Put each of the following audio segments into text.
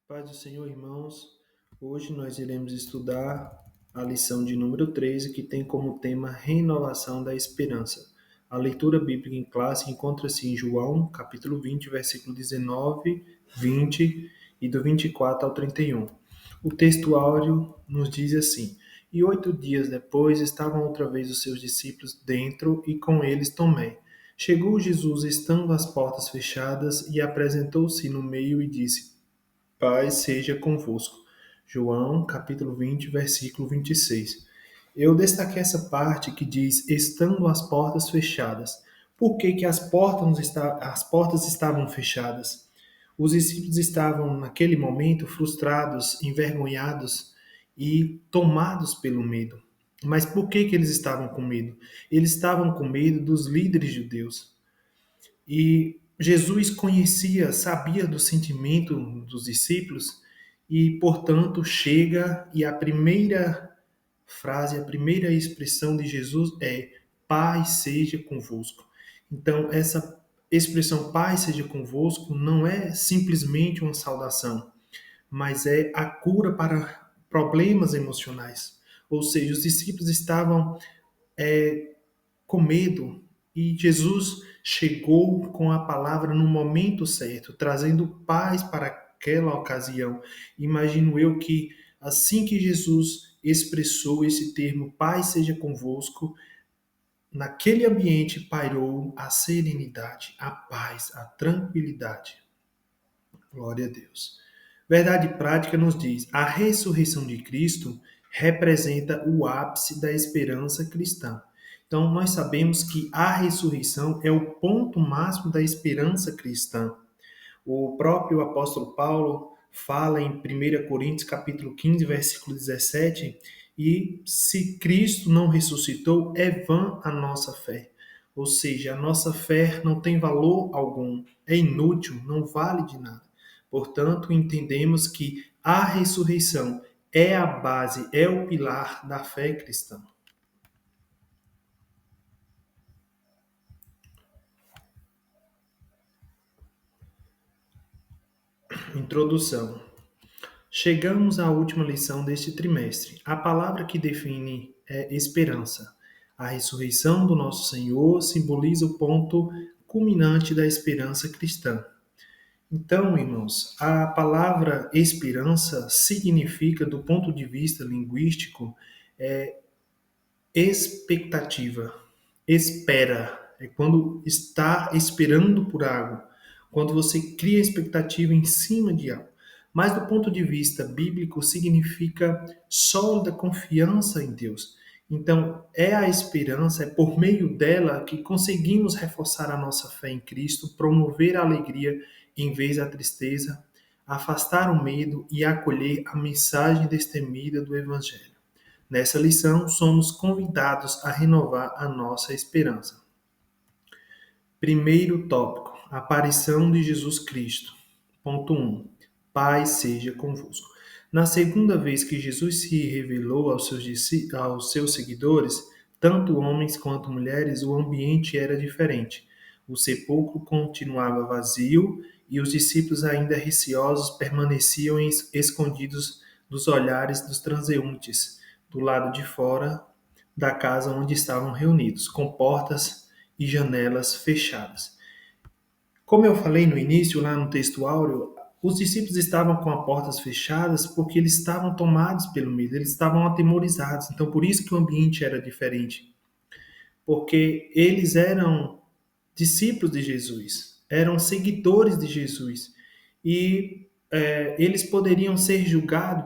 Paz do Senhor, irmãos. Hoje nós iremos estudar a lição de número 13, que tem como tema Renovação da Esperança. A leitura bíblica em classe encontra-se em João, capítulo 20, versículo 19, 20 e do 24 ao 31. O texto áureo nos diz assim: E 8 dias depois estavam outra vez os seus discípulos dentro e com eles Tomé. Chegou Jesus estando as portas fechadas e apresentou-se no meio e disse: Paz seja convosco. João, capítulo 20, versículo 26. Eu destaquei essa parte que diz, estando as portas fechadas. Por que que as portas estavam fechadas? Os discípulos estavam, naquele momento, frustrados, envergonhados e tomados pelo medo. Mas por que que eles estavam com medo? Eles estavam com medo dos líderes judeus. E Jesus conhecia, sabia do sentimento dos discípulos e, portanto, chega e a primeira frase, a primeira expressão de Jesus é: Paz seja convosco. Então, essa expressão Paz seja convosco não é simplesmente uma saudação, mas é a cura para problemas emocionais. Ou seja, os discípulos estavam com medo. E Jesus chegou com a palavra no momento certo, trazendo paz para aquela ocasião. Imagino eu que assim que Jesus expressou esse termo, paz seja convosco, naquele ambiente pairou a serenidade, a paz, a tranquilidade. Glória a Deus. Verdade prática nos diz: a ressurreição de Cristo representa o ápice da esperança cristã. Então, nós sabemos que a ressurreição é o ponto máximo da esperança cristã. O próprio apóstolo Paulo fala em 1 Coríntios capítulo 15, versículo 17, e se Cristo não ressuscitou, é vã a nossa fé. Ou seja, a nossa fé não tem valor algum, é inútil, não vale de nada. Portanto, entendemos que a ressurreição é a base, é o pilar da fé cristã. Introdução. Chegamos à última lição deste trimestre. A palavra que define é esperança. A ressurreição do nosso Senhor simboliza o ponto culminante da esperança cristã. Então, irmãos, a palavra esperança significa, do ponto de vista linguístico, expectativa, espera. É quando está esperando por algo, quando você cria expectativa em cima de algo. Mas do ponto de vista bíblico, significa sólida confiança em Deus. Então, é a esperança, é por meio dela que conseguimos reforçar a nossa fé em Cristo, promover a alegria em vez da tristeza, afastar o medo e acolher a mensagem destemida do Evangelho. Nessa lição, somos convidados a renovar a nossa esperança. Primeiro tópico: aparição de Jesus Cristo. Ponto 1. Paz seja convosco. Na segunda vez que Jesus se revelou aos seus seguidores, tanto homens quanto mulheres, o ambiente era diferente. O sepulcro continuava vazio e os discípulos, ainda receosos, permaneciam escondidos dos olhares dos transeuntes, do lado de fora da casa onde estavam reunidos, com portas e janelas fechadas. Como eu falei no início, lá no texto áureo, os discípulos estavam com as portas fechadas porque eles estavam tomados pelo medo, eles estavam atemorizados. Então, por isso que o ambiente era diferente. Porque eles eram discípulos de Jesus, eram seguidores de Jesus. E eles poderiam ser julgados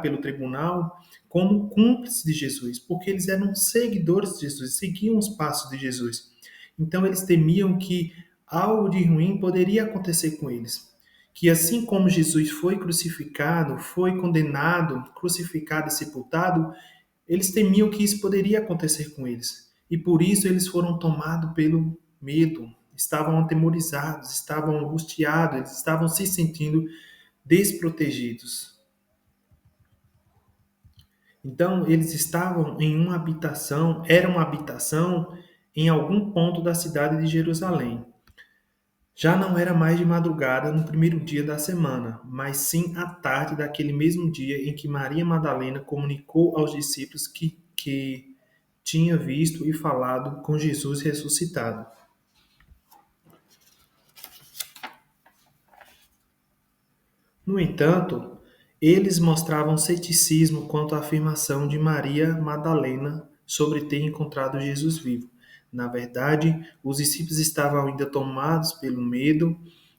pelo tribunal como cúmplices de Jesus, porque eles eram seguidores de Jesus, seguiam os passos de Jesus. Então eles temiam que algo de ruim poderia acontecer com eles. Que assim como Jesus foi crucificado, foi condenado, crucificado e sepultado, eles temiam que isso poderia acontecer com eles. E por isso eles foram tomados pelo medo, estavam atemorizados, estavam angustiados, eles estavam se sentindo desprotegidos. Então, eles estavam em uma habitação, era uma habitação em algum ponto da cidade de Jerusalém. Já não era mais de madrugada no primeiro dia da semana, mas sim à tarde daquele mesmo dia em que Maria Madalena comunicou aos discípulos que tinha visto e falado com Jesus ressuscitado. No entanto, eles mostravam ceticismo quanto à afirmação de Maria Madalena sobre ter encontrado Jesus vivo. Na verdade, os discípulos estavam ainda tomados pelo medo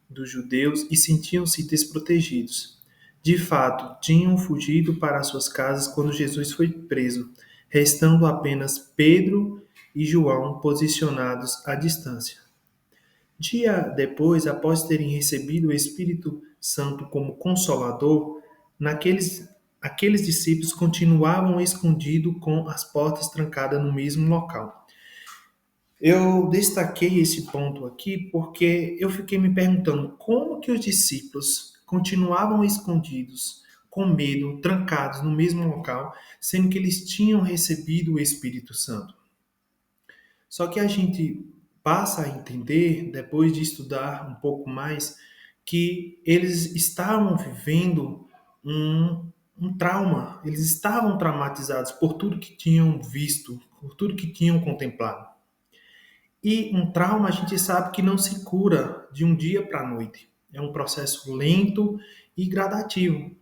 dos judeus e sentiam-se desprotegidos. De fato, tinham fugido para suas casas quando Jesus foi preso, restando apenas Pedro e João posicionados à distância. Dia depois, após terem recebido o Espírito Santo como consolador, aqueles discípulos continuavam escondidos com as portas trancadas no mesmo local. Eu destaquei esse ponto aqui porque eu fiquei me perguntando como que os discípulos continuavam escondidos, com medo, trancados no mesmo local, sendo que eles tinham recebido o Espírito Santo. Só que a gente passa a entender, depois de estudar um pouco mais, que eles estavam vivendo um trauma, eles estavam traumatizados por tudo que tinham visto, por tudo que tinham contemplado. E um trauma a gente sabe que não se cura de um dia para a noite. É um processo lento e gradativo.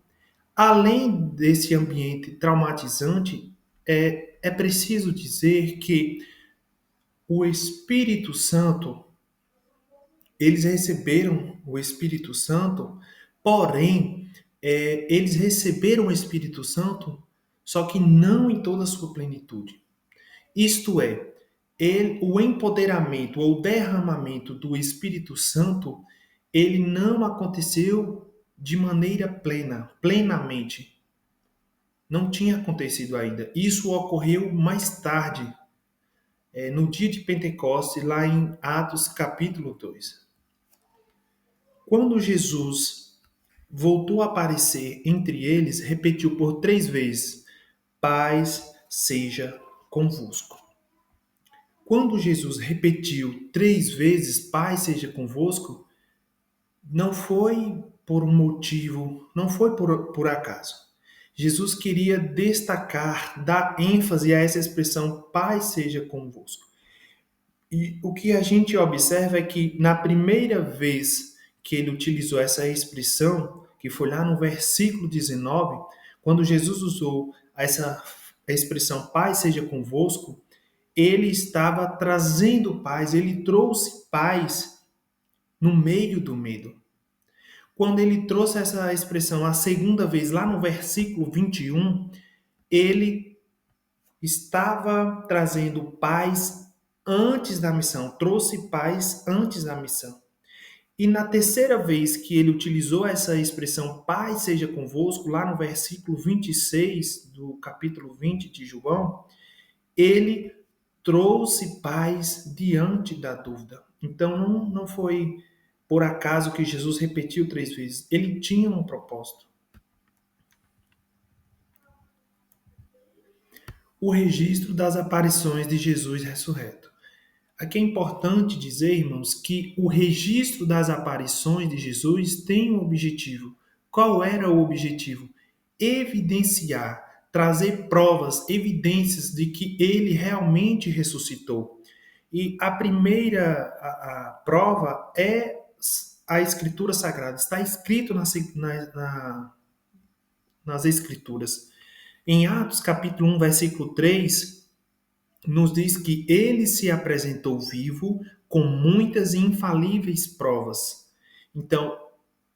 Além desse ambiente traumatizante, é preciso dizer que o Espírito Santo, eles receberam o Espírito Santo, porém, eles receberam o Espírito Santo, só que não em toda a sua plenitude. Isto é, o empoderamento ou derramamento do Espírito Santo, ele não aconteceu de maneira plenamente. Não tinha acontecido ainda. Isso ocorreu mais tarde, no dia de Pentecostes, lá em Atos capítulo 2. Quando Jesus voltou a aparecer entre eles, repetiu por 3 vezes: Paz seja convosco. Quando Jesus repetiu 3 vezes: Paz seja convosco, não foi por um motivo, não foi por acaso. Jesus queria destacar, dar ênfase a essa expressão: Paz seja convosco. E o que a gente observa é que na primeira vez que ele utilizou essa expressão, que foi lá no versículo 19, quando Jesus usou essa expressão paz seja convosco, ele estava trazendo paz, ele trouxe paz no meio do medo. Quando ele trouxe essa expressão a segunda vez, lá no versículo 21, ele estava trazendo paz antes da missão, trouxe paz antes da missão. E na terceira vez que ele utilizou essa expressão paz seja convosco, lá no versículo 26 do capítulo 20 de João, ele trouxe paz diante da dúvida. Então não foi por acaso que Jesus repetiu 3 vezes. Ele tinha um propósito. O registro das aparições de Jesus ressurreto. Aqui é importante dizer, irmãos, que o registro das aparições de Jesus tem um objetivo. Qual era o objetivo? Evidenciar, trazer provas, evidências de que ele realmente ressuscitou. E a primeira a prova é a Escritura Sagrada. Está escrito nas Escrituras. Em Atos capítulo 1, versículo 3, nos diz que ele se apresentou vivo com muitas e infalíveis provas. Então,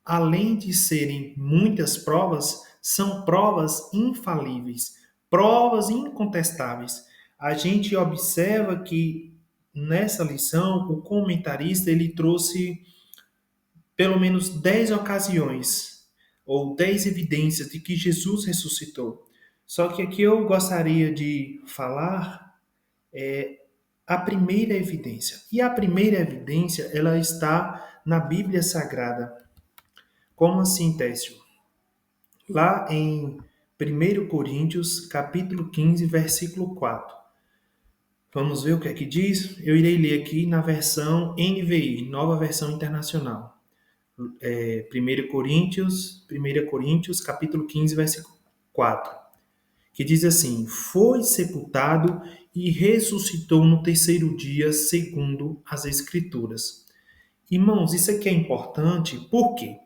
além de serem muitas provas, são provas infalíveis, provas incontestáveis. A gente observa que nessa lição o comentarista ele trouxe pelo menos 10 ocasiões ou 10 evidências de que Jesus ressuscitou. Só que aqui eu gostaria de falar a primeira evidência. E a primeira evidência, ela está na Bíblia Sagrada. Como assim, Técio? Lá em 1 Coríntios, capítulo 15, versículo 4. Vamos ver o que é que diz? Eu irei ler aqui na versão NVI, Nova Versão Internacional. 1 Coríntios, capítulo 15, versículo 4, que diz assim: foi sepultado e ressuscitou no terceiro dia, segundo as Escrituras. Irmãos, isso aqui é importante porque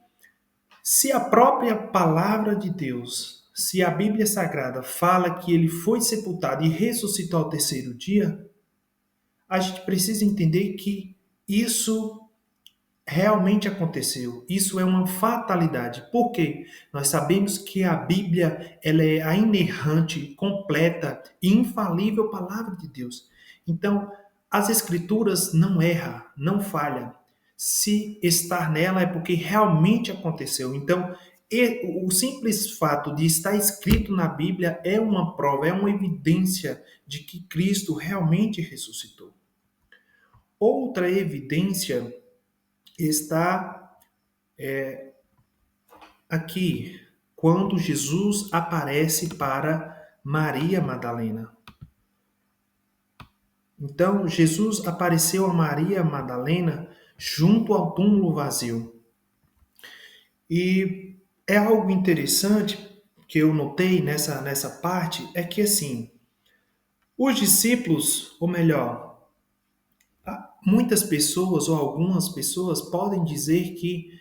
se a própria palavra de Deus, se a Bíblia Sagrada fala que ele foi sepultado e ressuscitou ao terceiro dia, a gente precisa entender que isso realmente aconteceu. Isso é uma fatalidade. Por quê? Nós sabemos que a Bíblia ela é a inerrante, completa e infalível palavra de Deus. Então, as Escrituras não erram, não falham. Se estar nela é porque realmente aconteceu. Então, o simples fato de estar escrito na Bíblia é uma prova, é uma evidência de que Cristo realmente ressuscitou. Outra evidência está aqui, quando Jesus aparece para Maria Madalena. Então, Jesus apareceu a Maria Madalena junto ao túmulo vazio. E é algo interessante que eu notei nessa parte, é que assim, os discípulos, ou melhor, muitas pessoas ou algumas pessoas podem dizer que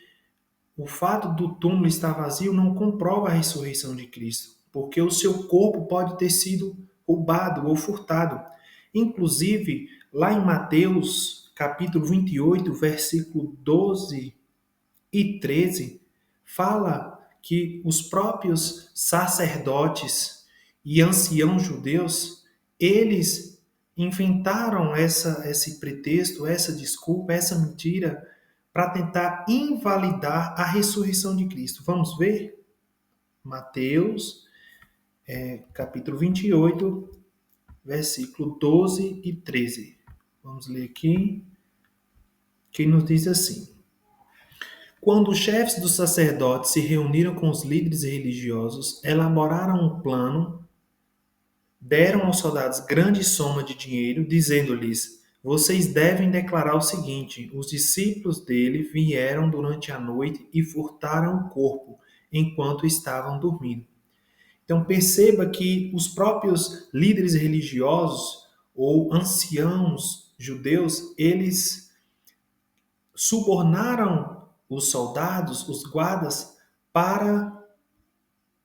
o fato do túmulo estar vazio não comprova a ressurreição de Cristo, porque o seu corpo pode ter sido roubado ou furtado. Inclusive, lá em Mateus, capítulo 28, versículo 12 e 13, fala que os próprios sacerdotes e anciãos judeus, eles inventaram esse pretexto, essa desculpa, essa mentira para tentar invalidar a ressurreição de Cristo. Vamos ver? Mateus, capítulo 28, versículo 12 e 13. Vamos ler aqui, que nos diz assim: quando os chefes dos sacerdotes se reuniram com os líderes religiosos, elaboraram um plano, deram aos soldados grande soma de dinheiro, dizendo-lhes: vocês devem declarar o seguinte: os discípulos dele vieram durante a noite e furtaram o corpo enquanto estavam dormindo. Então perceba que os próprios líderes religiosos ou anciãos judeus, eles subornaram os soldados, os guardas, para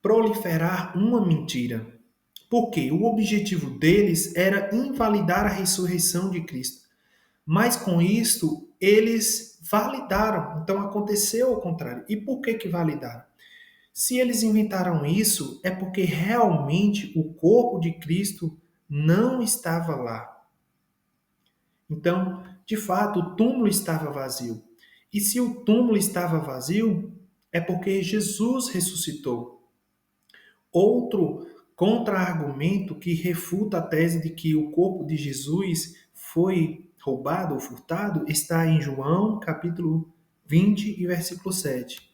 proliferar uma mentira. Porque o objetivo deles era invalidar a ressurreição de Cristo. Mas com isto, eles validaram. Então aconteceu ao contrário. E por que validaram? Se eles inventaram isso, é porque realmente o corpo de Cristo não estava lá. Então, de fato, o túmulo estava vazio. E se o túmulo estava vazio, é porque Jesus ressuscitou. Outro contra-argumento que refuta a tese de que o corpo de Jesus foi roubado ou furtado está em João, capítulo 20 e versículo 7.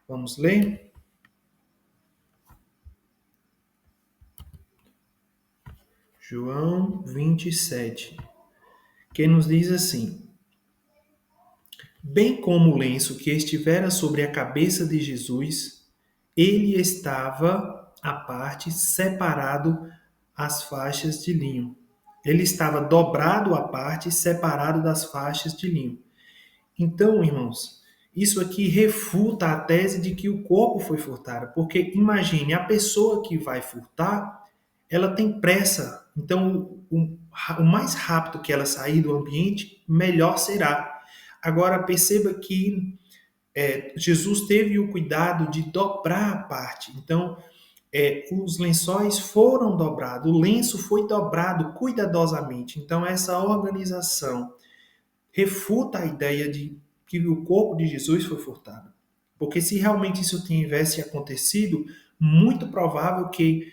Vamos ler? João 27, que nos diz assim: bem como o lenço que estivera sobre a cabeça de Jesus, ele estava à parte, separado as faixas de linho. Ele estava dobrado à parte, separado das faixas de linho. Então, irmãos, isso aqui refuta a tese de que o corpo foi furtado, porque imagine, a pessoa que vai furtar, ela tem pressa. Então, o mais rápido que ela sair do ambiente, melhor será. Agora, perceba que Jesus teve o cuidado de dobrar a parte. Então, os lençóis foram dobrados, o lenço foi dobrado cuidadosamente. Então, essa organização refuta a ideia de que o corpo de Jesus foi furtado. Porque se realmente isso tivesse acontecido, muito provável que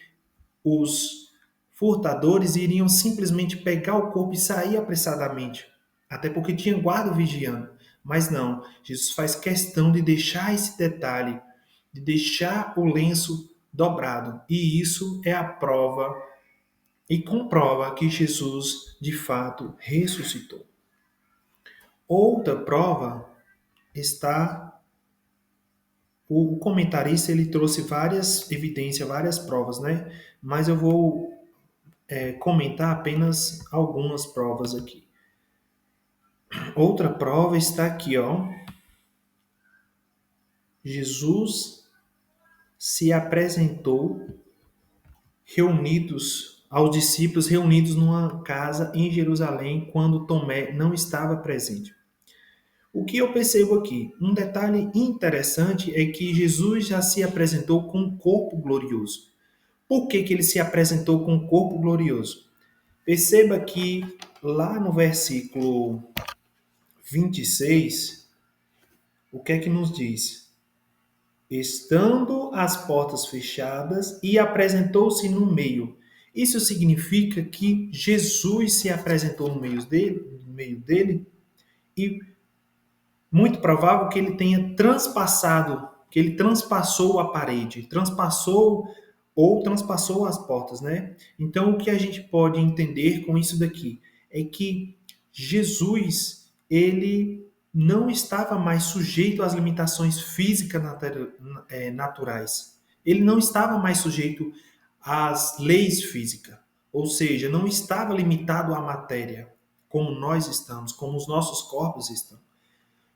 os furtadores iriam simplesmente pegar o corpo e sair apressadamente. Até porque tinha guarda vigiando. Mas não, Jesus faz questão de deixar esse detalhe, de deixar o lenço dobrado. E isso é a prova e comprova que Jesus de fato ressuscitou. Outra prova está o comentarista ele trouxe várias evidências, várias provas, né? Mas eu vou comentar apenas algumas provas aqui. Outra prova está aqui, ó. Jesus se apresentou reunidos aos discípulos reunidos numa casa em Jerusalém quando Tomé não estava presente. O que eu percebo aqui? Um detalhe interessante é que Jesus já se apresentou com um corpo glorioso. Por que ele se apresentou com um corpo glorioso? Perceba que lá no versículo 26, o que é que nos diz? Estando as portas fechadas e apresentou-se no meio. Isso significa que Jesus se apresentou no meio dele e muito provável que ele tenha transpassado, que ele transpassou a parede, transpassou as portas, né? Então, o que a gente pode entender com isso daqui é que Jesus, ele não estava mais sujeito às limitações físicas naturais. Ele não estava mais sujeito às leis físicas, ou seja, não estava limitado à matéria, como nós estamos, como os nossos corpos estão.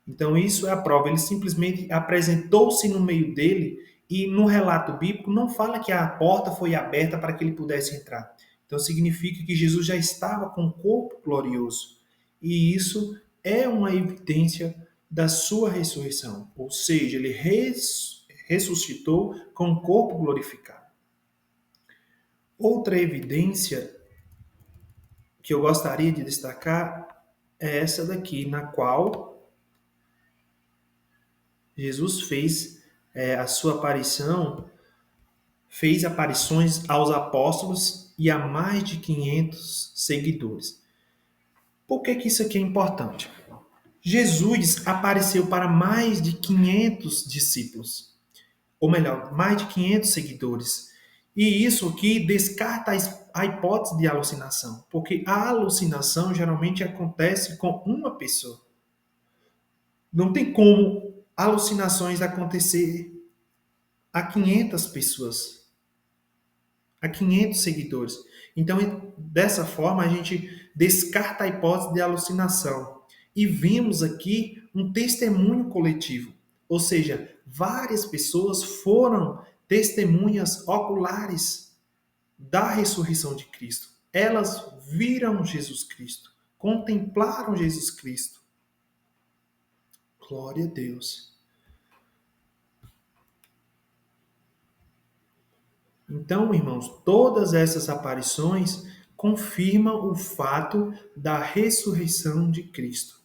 Então, isso é a prova. Ele simplesmente apresentou-se no meio dele e no relato bíblico não fala que a porta foi aberta para que ele pudesse entrar. Então, significa que Jesus já estava com o corpo glorioso. E isso é uma evidência da sua ressurreição. Ou seja, ele ressuscitou com o corpo glorificado. Outra evidência que eu gostaria de destacar é essa daqui, na qual Jesus fez a sua aparição, fez aparições aos apóstolos e a mais de 500 seguidores. Por que isso aqui é importante? Jesus apareceu para mais de 500 discípulos, ou melhor, mais de 500 seguidores. E isso aqui descarta a hipótese de alucinação, porque a alucinação geralmente acontece com uma pessoa. Não tem como alucinações acontecer a 500 pessoas, a 500 seguidores. Então, dessa forma, a gente descarta a hipótese de alucinação. E vimos aqui um testemunho coletivo, ou seja, várias pessoas foram testemunhas oculares da ressurreição de Cristo. Elas viram Jesus Cristo, contemplaram Jesus Cristo. Glória a Deus. Então, irmãos, todas essas aparições confirmam o fato da ressurreição de Cristo.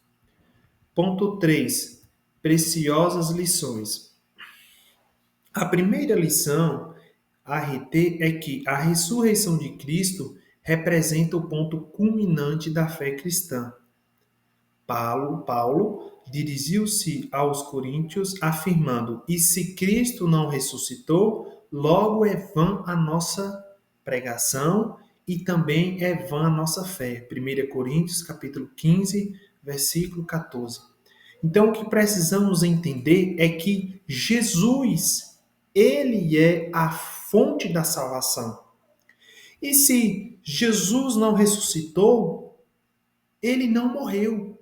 Ponto 3. Preciosas lições. A primeira lição a reter é que a ressurreição de Cristo representa o ponto culminante da fé cristã. Paulo dirigiu-se aos coríntios afirmando: "E se Cristo não ressuscitou, logo é vã a nossa pregação e também é vã a nossa fé." 1 Coríntios, capítulo 15, versículo 14. Então, o que precisamos entender é que Jesus, ele é a fonte da salvação. E se Jesus não ressuscitou, ele não morreu.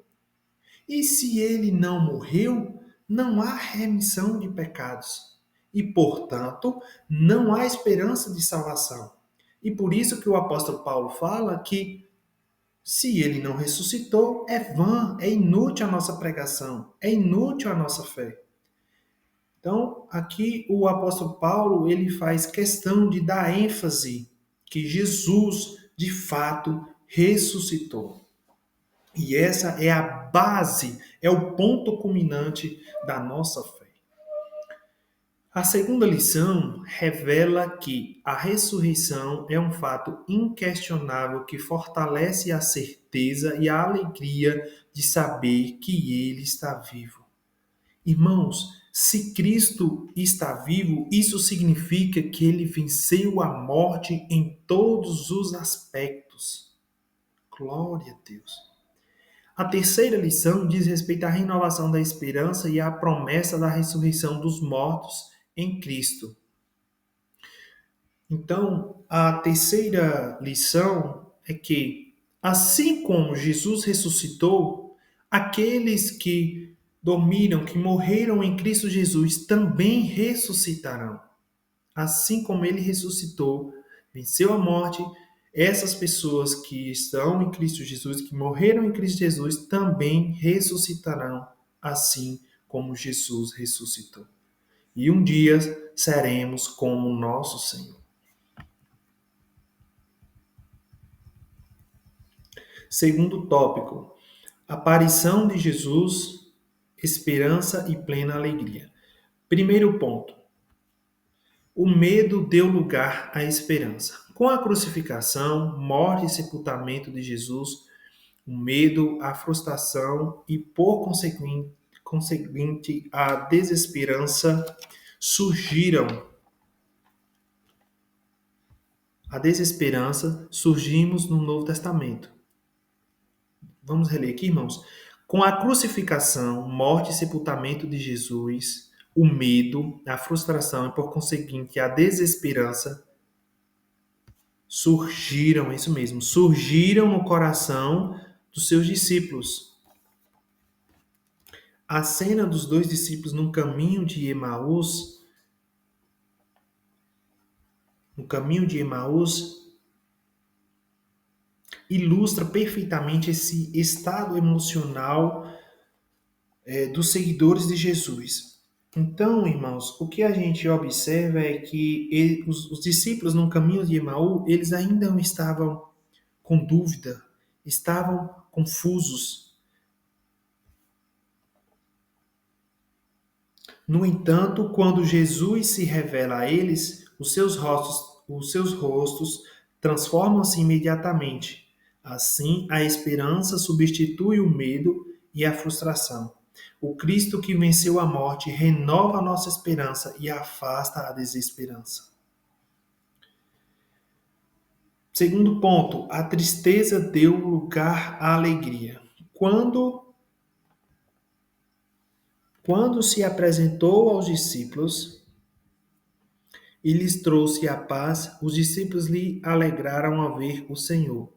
E se ele não morreu, não há remissão de pecados. E, portanto, não há esperança de salvação. E por isso que o apóstolo Paulo fala que se ele não ressuscitou, é vã, é inútil a nossa pregação, é inútil a nossa fé. Então, aqui o apóstolo Paulo, ele faz questão de dar ênfase que Jesus, de fato, ressuscitou. E essa é a base, é o ponto culminante da nossa fé. A segunda lição revela que a ressurreição é um fato inquestionável que fortalece a certeza e a alegria de saber que ele está vivo. Irmãos, Se Cristo está vivo, isso significa que ele venceu a morte em todos os aspectos. Glória a Deus. A terceira lição diz respeito à renovação da esperança e à promessa da ressurreição dos mortos em Cristo. Então, a terceira lição é que, assim como Jesus ressuscitou, aqueles que dormiram, que morreram em Cristo Jesus, também ressuscitarão. Assim como ele ressuscitou, venceu a morte, essas pessoas que estão em Cristo Jesus, que morreram em Cristo Jesus, também ressuscitarão, assim como Jesus ressuscitou. E um dia seremos como nosso Senhor. Segundo tópico, aparição de Jesus, esperança e plena alegria. Primeiro ponto, o medo deu lugar à esperança. Com a crucificação, morte e sepultamento de Jesus, o medo, a frustração e, por conseguinte, a desesperança surgiram. A desesperança surgimos no Novo Testamento. Vamos reler aqui, irmãos? Com a crucificação, morte e sepultamento de Jesus, o medo, a frustração e, por conseguinte, a desesperança surgiram, é isso mesmo, surgiram no coração dos seus discípulos. A cena dos dois discípulos no caminho de Emaús, ilustra perfeitamente esse estado emocional dos seguidores de Jesus. Então, irmãos, o que a gente observa é que os discípulos no caminho de Emaús, eles ainda não estavam com dúvida, estavam confusos. No entanto, quando Jesus se revela a eles, os seus rostos transformam-se imediatamente. Assim, a esperança substitui o medo e a frustração. O Cristo que venceu a morte renova a nossa esperança e afasta a desesperança. Segundo ponto, a tristeza deu lugar à alegria. Quando se apresentou aos discípulos e lhes trouxe a paz, os discípulos lhe alegraram ao ver o Senhor.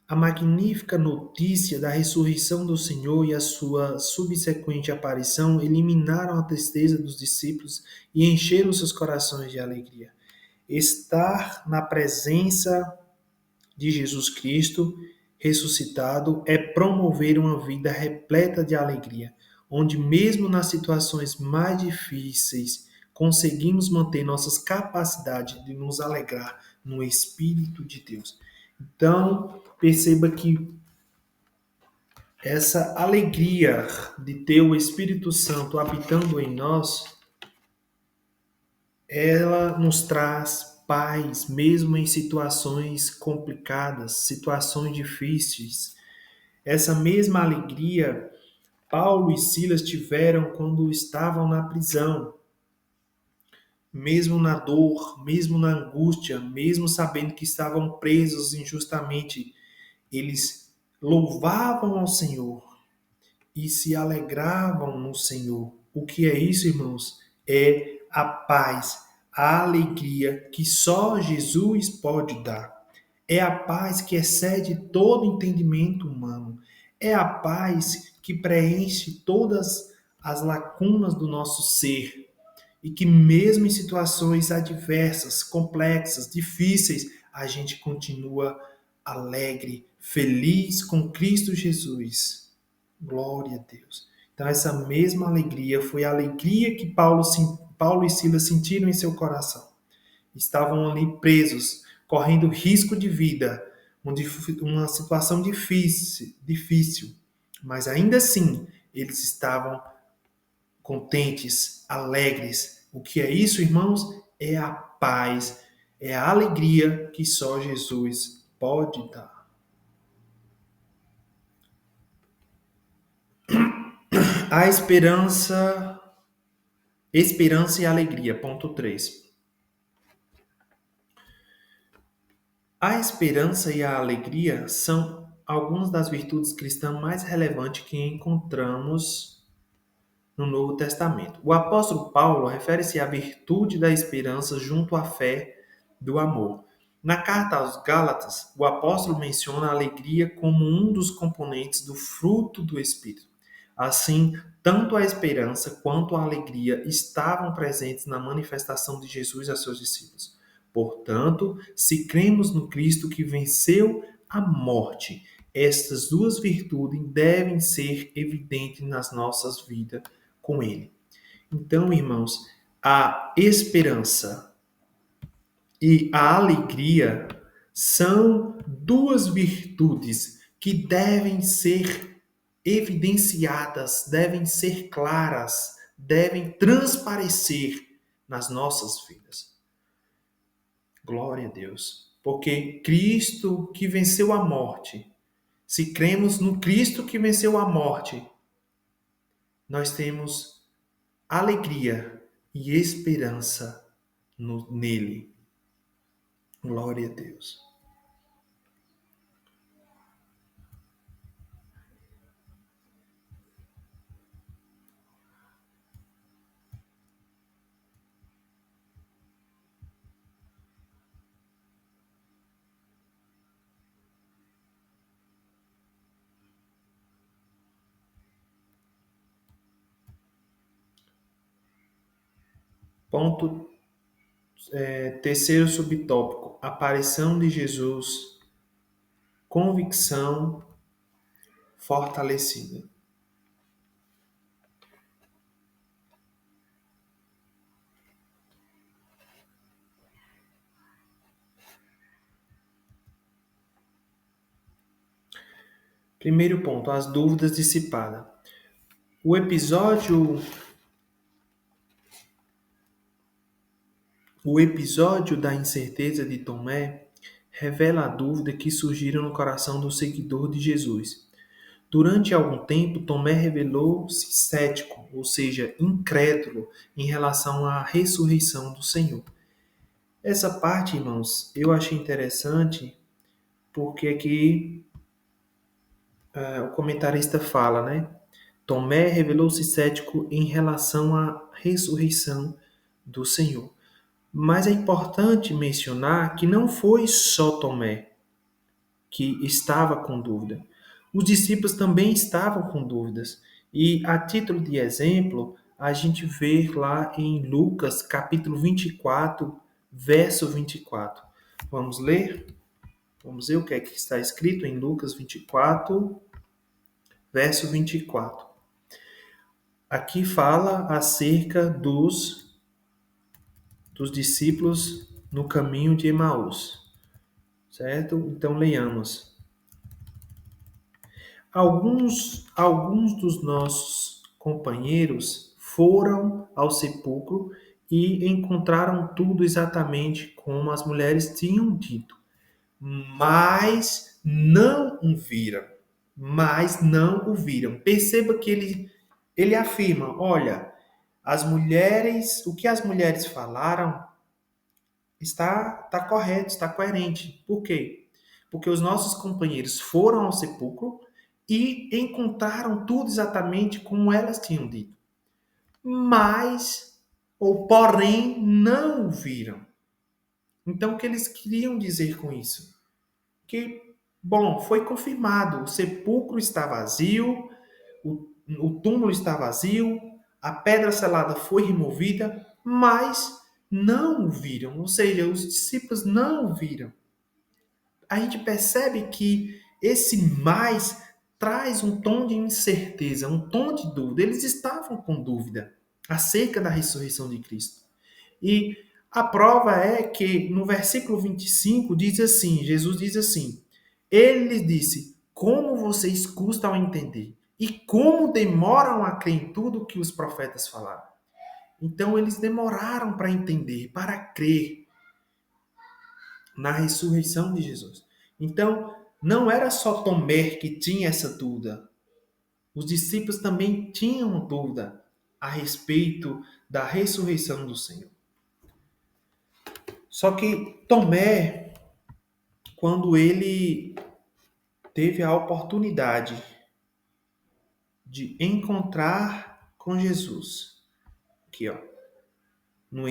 A magnífica notícia da ressurreição do Senhor e a sua subsequente aparição eliminaram a tristeza dos discípulos e encheram seus corações de alegria. Estar na presença de Jesus Cristo ressuscitado é promover uma vida repleta de alegria, onde mesmo nas situações mais difíceis conseguimos manter nossas capacidades de nos alegrar no Espírito de Deus. Então, perceba que essa alegria de ter o Espírito Santo habitando em nós, ela nos traz paz, mesmo em situações complicadas, situações difíceis. Essa mesma alegria Paulo e Silas tiveram quando estavam na prisão. Mesmo na dor, mesmo na angústia, mesmo sabendo que estavam presos injustamente, eles louvavam ao Senhor e se alegravam no Senhor. O que é isso, irmãos? É a paz, a alegria que só Jesus pode dar. É a paz que excede todo entendimento humano. É a paz que preenche todas as lacunas do nosso ser. E que mesmo em situações adversas, complexas, difíceis, a gente continua alegre, feliz com Cristo Jesus. Glória a Deus. Então, essa mesma alegria foi a alegria que Paulo e Silas sentiram em seu coração. Estavam ali presos, correndo risco de vida, uma situação difícil, mas ainda assim eles estavam contentes, alegres. O que é isso, irmãos? É a paz, é a alegria que só Jesus pode dar. A esperança Esperança e alegria, ponto 3. A esperança e a alegria são algumas das virtudes cristãs mais relevantes que encontramos no Novo Testamento. O apóstolo Paulo refere-se à virtude da esperança junto à fé do amor. Na carta aos Gálatas, o apóstolo menciona a alegria como um dos componentes do fruto do Espírito. Assim, tanto a esperança quanto a alegria estavam presentes na manifestação de Jesus a seus discípulos. Portanto, se cremos no Cristo que venceu a morte, estas duas virtudes devem ser evidentes nas nossas vidas com Ele. Então, irmãos, a esperança e a alegria são duas virtudes que devem ser evidenciadas, devem ser claras, devem transparecer nas nossas vidas. Glória a Deus. Porque Cristo que venceu a morte, se cremos no Cristo que venceu a morte, nós temos alegria e esperança nele. Glória a Deus. Ponto terceiro subtópico. Aparição de Jesus. Convicção fortalecida. Primeiro ponto, as dúvidas dissipadas. O episódio da incerteza de Tomé revela a dúvida que surgiram no coração do seguidor de Jesus. Durante algum tempo, Tomé revelou-se cético, ou seja, incrédulo, em relação à ressurreição do Senhor. Essa parte, irmãos, eu achei interessante porque aqui o comentarista fala, né? Tomé revelou-se cético em relação à ressurreição do Senhor. Mas é importante mencionar que não foi só Tomé que estava com dúvida. Os discípulos também estavam com dúvidas. E a título de exemplo, a gente vê lá em Lucas, capítulo 24, verso 24. Vamos ler? Vamos ver o que é que está escrito em Lucas 24, verso 24. Aqui fala acerca dos discípulos no caminho de Emaús, certo? Então leiamos. Alguns dos nossos companheiros foram ao sepulcro e encontraram tudo exatamente como as mulheres tinham dito, mas não o viram. Perceba que ele afirma, olha, o que as mulheres falaram está correto, está coerente. Por quê? Porque os nossos companheiros foram ao sepulcro e encontraram tudo exatamente como elas tinham dito. Porém, não o viram. Então, o que eles queriam dizer com isso? Que, bom, foi confirmado, o sepulcro está vazio, o túmulo está vazio, a pedra selada foi removida, mas não o viram, ou seja, os discípulos não o viram. A gente percebe que esse mais traz um tom de incerteza, um tom de dúvida. Eles estavam com dúvida acerca da ressurreição de Cristo. E a prova é que no versículo 25 diz assim, Jesus diz assim, ele lhes disse, como vocês custam a entender e como demoram a crer em tudo que os profetas falaram. Então eles demoraram para entender, para crer na ressurreição de Jesus. Então, não era só Tomé que tinha essa dúvida. Os discípulos também tinham dúvida a respeito da ressurreição do Senhor. Só que Tomé, quando ele teve a oportunidade de encontrar com Jesus, aqui ó, no